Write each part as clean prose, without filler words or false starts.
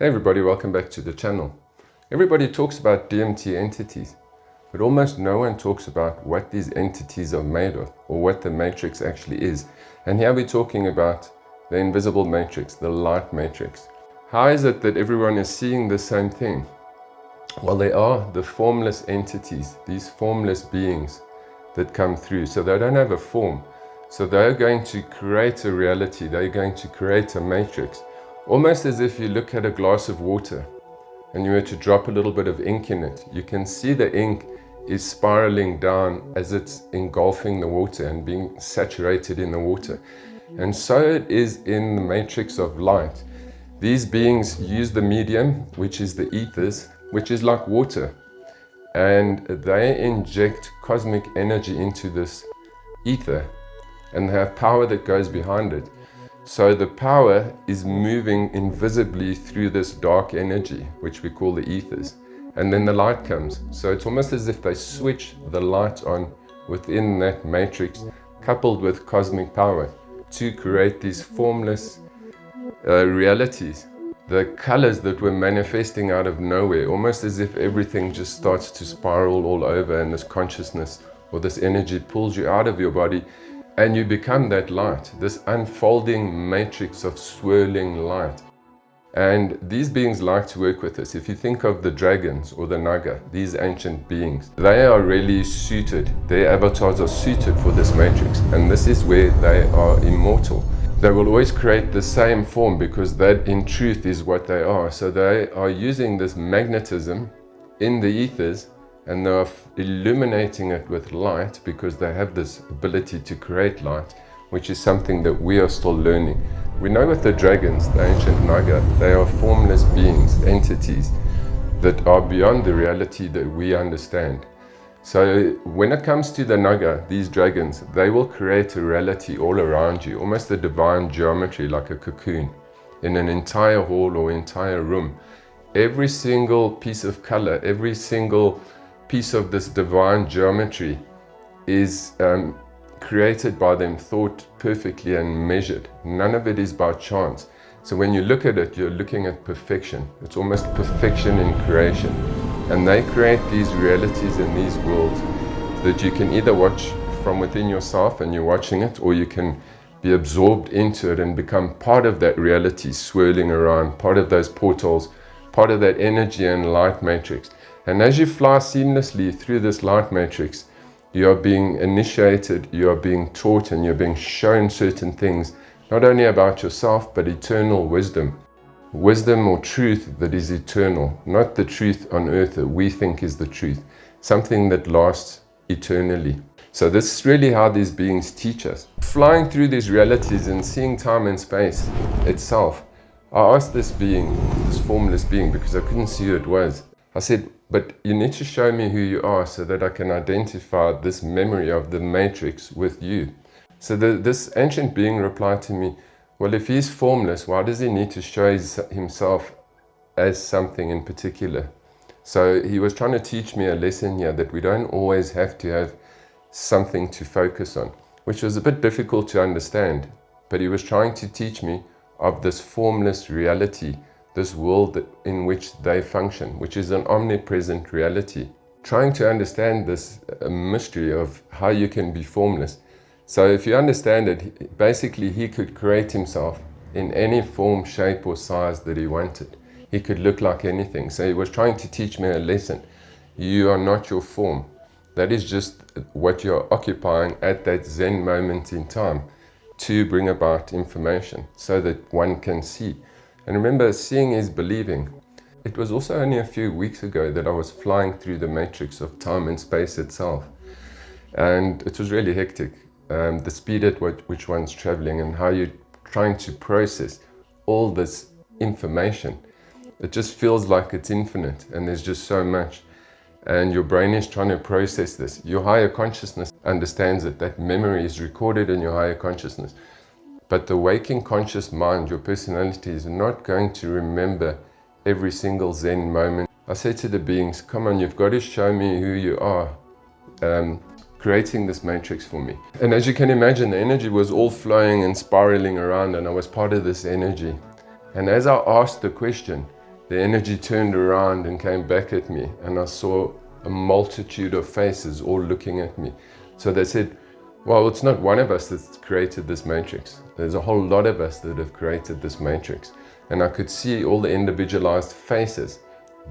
Hey everybody, welcome back to the channel. Everybody talks about DMT entities, but almost no one talks about what these entities are made of or what the matrix actually is. And here we're talking about the invisible matrix, the light matrix. How is it that everyone is seeing the same thing? Well, they are the formless entities, these formless beings that come through. So they don't have a form. So they're going to create a reality, they're going to create a matrix. Almost as if you look at a glass of water and you were to drop a little bit of ink in it, you can see the ink is spiraling down as it's engulfing the water and being saturated in the water. And so it is in the matrix of light. These beings use the medium, which is the ethers, which is like water, and they inject cosmic energy into this ether and they have power that goes behind it. So the power is moving invisibly through this dark energy, which we call the ethers. And then the light comes. So it's almost as if they switch the light on within that matrix, coupled with cosmic power, to create these formless realities. The colors that were manifesting out of nowhere, almost as if everything just starts to spiral all over and this consciousness or this energy pulls you out of your body. And you become that light, this unfolding matrix of swirling light. And these beings like to work with us. If you think of the dragons or the Naga, these ancient beings, they are really suited. Their avatars are suited for this matrix. And this is where they are immortal. They will always create the same form because that in truth is what they are. So they are using this magnetism in the ethers and they're illuminating it with light because they have this ability to create light, which is something that we are still learning. We know with the dragons, the ancient Naga, they are formless beings, entities that are beyond the reality that we understand. So when it comes to the Naga, these dragons, they will create a reality all around you, almost a divine geometry like a cocoon, in an entire hall or entire room. Every single piece of color, every single piece of this divine geometry is created by them, thought perfectly and measured. None of it is by chance. So when you look at it, you're looking at perfection. It's almost perfection in creation. And they create these realities in these worlds that you can either watch from within yourself and you're watching it, or you can be absorbed into it and become part of that reality swirling around, part of those portals, part of that energy and light matrix. And as you fly seamlessly through this light matrix, you are being initiated, you are being taught, and you're being shown certain things, not only about yourself, but eternal wisdom. Wisdom or truth that is eternal, not the truth on earth that we think is the truth, something that lasts eternally. So this is really how these beings teach us. Flying through these realities and seeing time and space itself, I asked this being, this formless being, because I couldn't see who it was. I said, but you need to show me who you are so that I can identify this memory of the matrix with you. So this ancient being replied to me, well, if he's formless, why does he need to show himself as something in particular? So he was trying to teach me a lesson here that we don't always have to have something to focus on, which was a bit difficult to understand. But he was trying to teach me of this formless reality, this world in which they function, which is an omnipresent reality. Trying to understand this mystery of how you can be formless. So if you understand it, basically he could create himself in any form, shape or size that he wanted. He could look like anything. So he was trying to teach me a lesson. You are not your form. That is just what you're occupying at that Zen moment in time to bring about information so that one can see. And remember, seeing is believing. It was also only a few weeks ago that I was flying through the matrix of time and space itself. And it was really hectic. The speed at which one's traveling and how you're trying to process all this information. It just feels like it's infinite and there's just so much. And your brain is trying to process this. Your higher consciousness understands it. That memory is recorded in your higher consciousness. But the waking conscious mind, your personality, is not going to remember every single Zen moment. I said to the beings, come on, you've got to show me who you are, creating this matrix for me. And as you can imagine, the energy was all flowing and spiraling around and I was part of this energy. And as I asked the question, the energy turned around and came back at me, and I saw a multitude of faces all looking at me. So they said, well, it's not one of us that's created this matrix. There's a whole lot of us that have created this matrix. And I could see all the individualized faces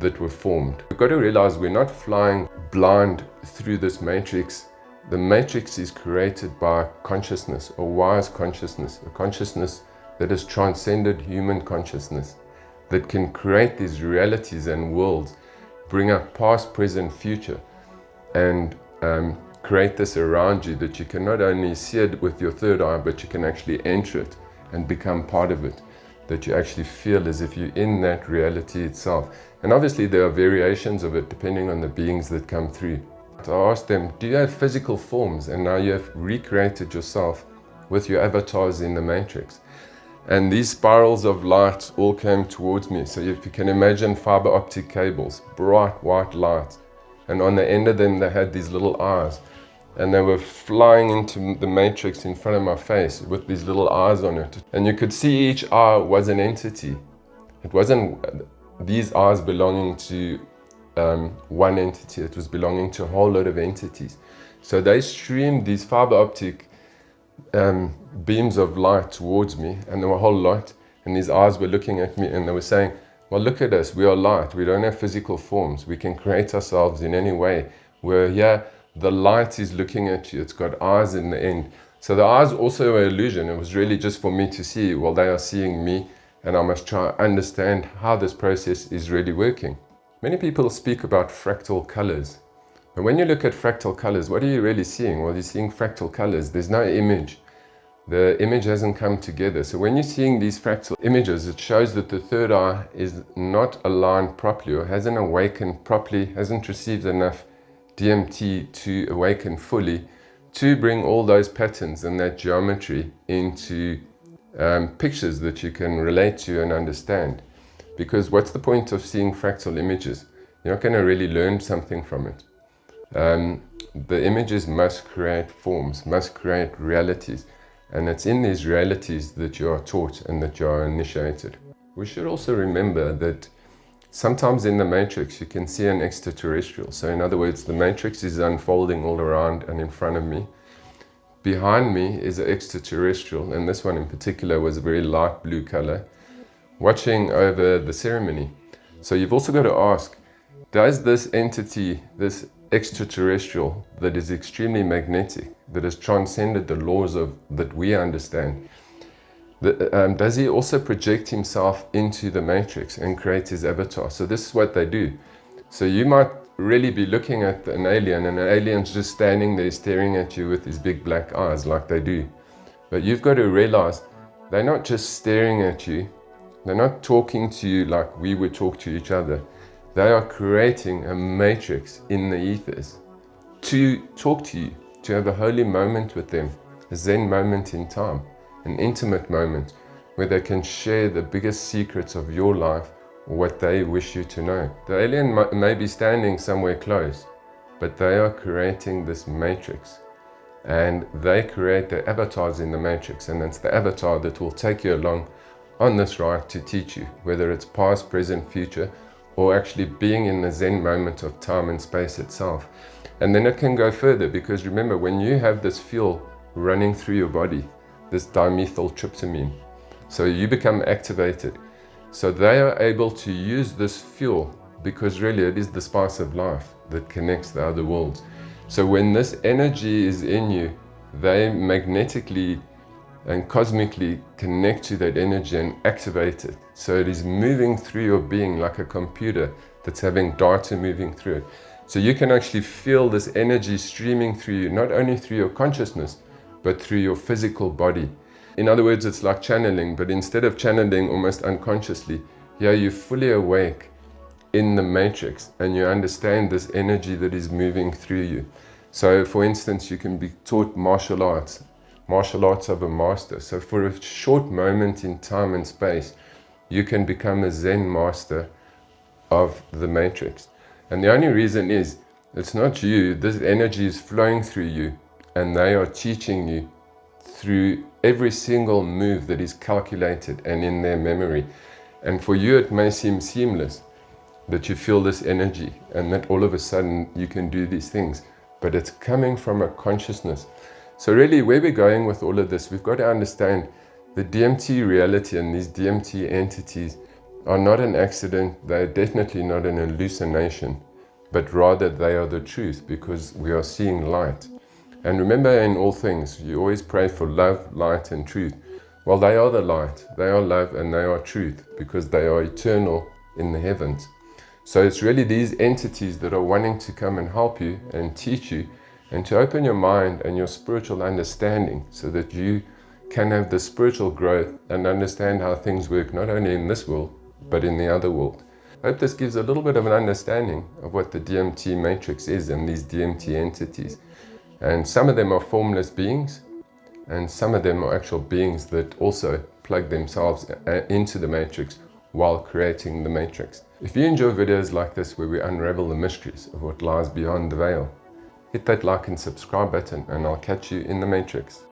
that were formed. We've got to realize we're not flying blind through this matrix. The matrix is created by consciousness, a wise consciousness, a consciousness that has transcended human consciousness, that can create these realities and worlds, bring up past, present, future, and create this around you, that you can not only see it with your third eye, but you can actually enter it and become part of it, that you actually feel as if you're in that reality itself. And obviously there are variations of it depending on the beings that come through. So I asked them, do you have physical forms? And now you have recreated yourself with your avatars in the matrix. And these spirals of light all came towards me. So if you can imagine fiber-optic cables, bright white light, and on the end of them they had these little eyes, and they were flying into the matrix in front of my face with these little eyes on it. And you could see each eye was an entity. It wasn't these eyes belonging to one entity, it was belonging to a whole lot of entities. So they streamed these fiber-optic beams of light towards me, and there were a whole lot, and these eyes were looking at me and they were saying, well, look at us, we are light, we don't have physical forms, we can create ourselves in any way. We're here, the light is looking at you, it's got eyes in the end. So the eyes also were illusion. It was really just for me to see, well, they are seeing me, and I must try to understand how this process is really working. Many people speak about fractal colors. But when you look at fractal colors, what are you really seeing? Well, you're seeing fractal colors. There's no image. The image hasn't come together. So when you're seeing these fractal images, it shows that the third eye is not aligned properly, or hasn't awakened properly, hasn't received enough DMT to awaken fully, to bring all those patterns and that geometry into pictures that you can relate to and understand. Because what's the point of seeing fractal images? You're not going to really learn something from it. The images must create forms, must create realities. And it's in these realities that you are taught and that you are initiated. We should also remember that sometimes in the matrix you can see an extraterrestrial. So in other words, the matrix is unfolding all around and in front of me. Behind me is an extraterrestrial, and this one in particular was a very light blue color, watching over the ceremony. So you've also got to ask, does this entity, this extraterrestrial that is extremely magnetic, that has transcended the laws that we understand, does he also project himself into the matrix and create his avatar? So this is what they do. So you might really be looking at an alien, and an alien's just standing there staring at you with his big black eyes like they do. But you've got to realize they're not just staring at you, they're not talking to you like we would talk to each other. They are creating a matrix in the ethers to talk to you, to have a holy moment with them, a Zen moment in time, an intimate moment where they can share the biggest secrets of your life, or what they wish you to know. The alien may be standing somewhere close, but they are creating this matrix, and they create their avatars in the matrix, and it's the avatar that will take you along on this ride to teach you, whether it's past, present, future, or actually being in the Zen moment of time and space itself. And then it can go further, because remember, when you have this fuel running through your body, this dimethyltryptamine, so you become activated. So they are able to use this fuel, because really it is the spice of life that connects the other worlds. So when this energy is in you, they magnetically and cosmically connect to that energy and activate it. So it is moving through your being like a computer that's having data moving through it. So you can actually feel this energy streaming through you, not only through your consciousness, but through your physical body. In other words, it's like channeling, but instead of channeling almost unconsciously, here you're fully awake in the matrix, and you understand this energy that is moving through you. So for instance, you can be taught martial arts of a master. So for a short moment in time and space, you can become a Zen master of the matrix. And the only reason is, it's not you, this energy is flowing through you, and they are teaching you through every single move that is calculated and in their memory. And for you it may seem seamless, that you feel this energy and that all of a sudden you can do these things, but it's coming from a consciousness. So really where we're going with all of this, we've got to understand the DMT reality and these DMT entities are not an accident, they're definitely not an hallucination, but rather they are the truth, because we are seeing light. And remember, in all things, you always pray for love, light, and truth. Well, they are the light, they are love, and they are truth, because they are eternal in the heavens. So it's really these entities that are wanting to come and help you and teach you and to open your mind and your spiritual understanding so that you can have the spiritual growth and understand how things work, not only in this world, but in the other world. I hope this gives a little bit of an understanding of what the DMT matrix is and these DMT entities. And some of them are formless beings, and some of them are actual beings that also plug themselves into the matrix while creating the matrix. If you enjoy videos like this where we unravel the mysteries of what lies beyond the veil, hit that like and subscribe button, and I'll catch you in the matrix.